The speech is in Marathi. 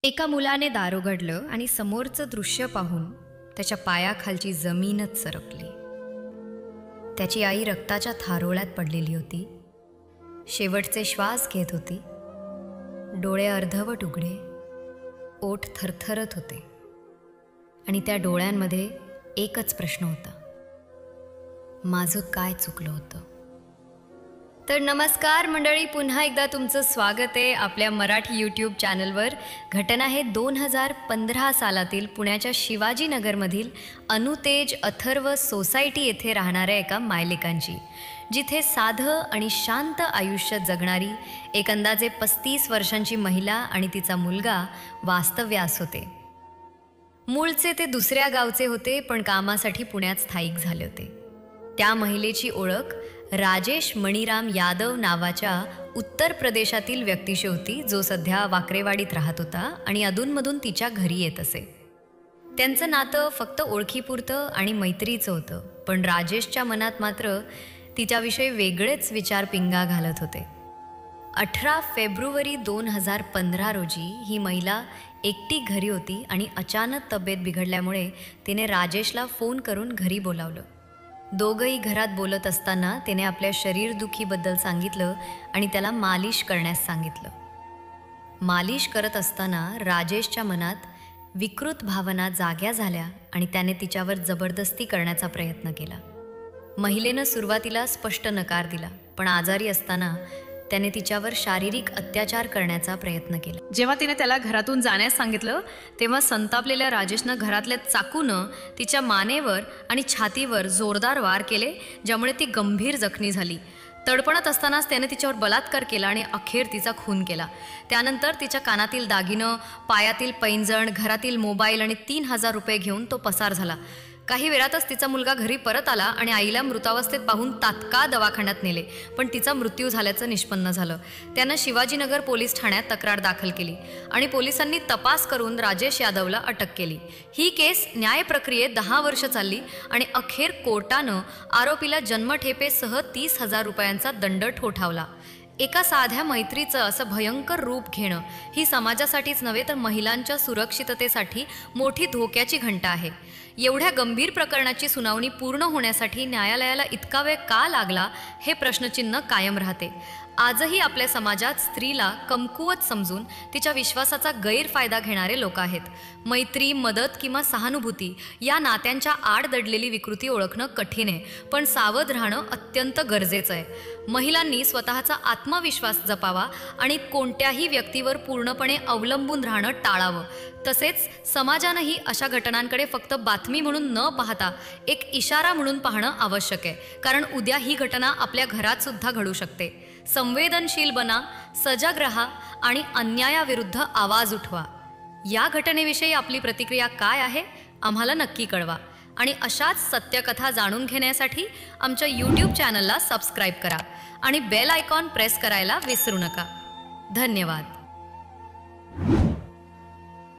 एका मुलाने दार उघडलं आणि समोरचं दृश्य पाहून त्याच्या पायाखालची जमीनच सरकली। त्याची आई रक्ताच्या थारोळ्यात पडलेली होती, शेवटचे श्वास घेत होती, डोळे अर्धवट उघडे, ओठ थरथरत होते आणि त्या डोळ्यांमध्ये एकच प्रश्न होता, माझं काय चुकलं होतं। तर नमस्कार मंडळी, पुन्हा एकदा तुमचं स्वागत आहे आपल्या मराठी यूट्यूब चॅनलवर। घटना आहे 2015 सालातील पुण्याच्या शिवाजीनगरमधील अनुतेज अथर्व सोसायटी येथे राहणाऱ्या एका मायलेकांची, जिथे साधं आणि शांत आयुष्य जगणारी एक अंदाजे 35 वर्षांची महिला आणि तिचा मुलगा वास्तव्यास होते। मूळचे ते दुसऱ्या गावचे होते, पण कामासाठी पुण्यात स्थायिक झाले होते। त्या महिलेची ओळख राजेश मणिराम यादव नावाच्या उत्तर प्रदेशातील व्यक्तीशी होती, जो सध्या वाकरेवाडीत राहत होता आणि अधूनमधून तिच्या घरी येत असे। त्यांचं नातं फक्त ओळखीपुरतं आणि मैत्रीचं होतं, पण राजेशच्या मनात मात्र तिच्याविषयी वेगळेच विचार पिंगा घालत होते। 18 फेब्रुवारी 2015 रोजी ही महिला एकटी घरी होती आणि अचानक तब्येत बिघडल्यामुळे तिने राजेशला फोन करून घरी बोलावलं। दोघंही घरात बोलत असताना तिने आपल्या शरीरदुखीबद्दल सांगितलं आणि त्याला मालिश करण्यास सांगितलं। मालिश करत असताना राजेशच्या मनात विकृत भावना जाग्या झाल्या आणि त्याने तिच्यावर जबरदस्ती करण्याचा प्रयत्न केला। महिलेनं सुरुवातीला स्पष्ट नकार दिला, पण आजारी असताना त्याने तिच्यावर शारीरिक अत्याचार करण्याचा प्रयत्न केला। जेव्हा तिने त्याला घरातून जाण्यास सांगितलं, तेव्हा संतापलेल्या राजेशनं घरातल्या चाकूनं तिच्या मानेवर आणि छातीवर जोरदार वार केले, ज्यामुळे ती गंभीर जखमी झाली। तडपणत असतानाच त्याने तिच्यावर बलात्कार केला आणि अखेर तिचा खून केला। त्यानंतर तिच्या कानातील दागिनं, पायातील पैंजण, घरातील मोबाईल आणि 3000 रुपये घेऊन तो पसार झाला। काही वेळातच तिचा मुलगा घरी परत आला आणि आईला मृतावस्थेत पाहून तात्काळ दवाखान्यात नेले, पण तिचा मृत्यू झाल्याचं निष्पन्न झालं। त्यानं शिवाजीनगर पोलीस ठाण्यात तक्रार दाखल केली आणि पोलिसांनी तपास करून राजेश यादवला अटक केली। ही केस न्याय प्रक्रियेत 10 वर्ष चालली आणि अखेर कोर्टानं आरोपीला जन्मठेपेसह 30,000 रुपयांचा दंड ठोठावला। एका साध्या मैत्रीचं असं भयंकर रूप घेणं ही समाजासाठीच नव्हे तर महिलांच्या सुरक्षिततेसाठी मोठी धोक्याची घंटा आहे। एवढ्या गंभीर प्रकरणाची सुनावणी पूर्ण होण्यासाठी न्यायालयाला इतका वेळ का लागला, हे प्रश्नचिन्ह कायम राहते। आजही आपल्या समाजात स्त्रीला कमकुवत समजून तिच्या विश्वासाचा गैरफायदा घेणारे लोक आहेत। मैत्री, मदत किंवा सहानुभूती या नात्यांच्या आड दडलेली विकृती ओळखणं कठीण आहे, पण सावध राहणं अत्यंत गरजेचं आहे। महिलांनी स्वतःचा आत्मविश्वास जपावा आणि कोणत्याही व्यक्तीवर पूर्णपणे अवलंबून राहणं टाळावं। तसेच समाजानंही अशा घटनांकडे फक्त बातमी म्हणून न पाहता एक इशारा म्हणून पाहणं आवश्यक आहे, कारण उद्या ही घटना आपल्या घरात सुद्धा घडू शकते। संवेदनशील बना, सजग रहा आणि अन्यायाविरुद्ध आवाज उठवा। या घटनेविषयी आपली प्रतिक्रिया काय आहे आम्हाला नक्की कळवा आणि अशाच सत्यकथा जाणून घेण्यासाठी आमच्या यूट्यूब चॅनलला सबस्क्राईब करा आणि बेल आयकॉन प्रेस करायला विसरू नका। धन्यवाद।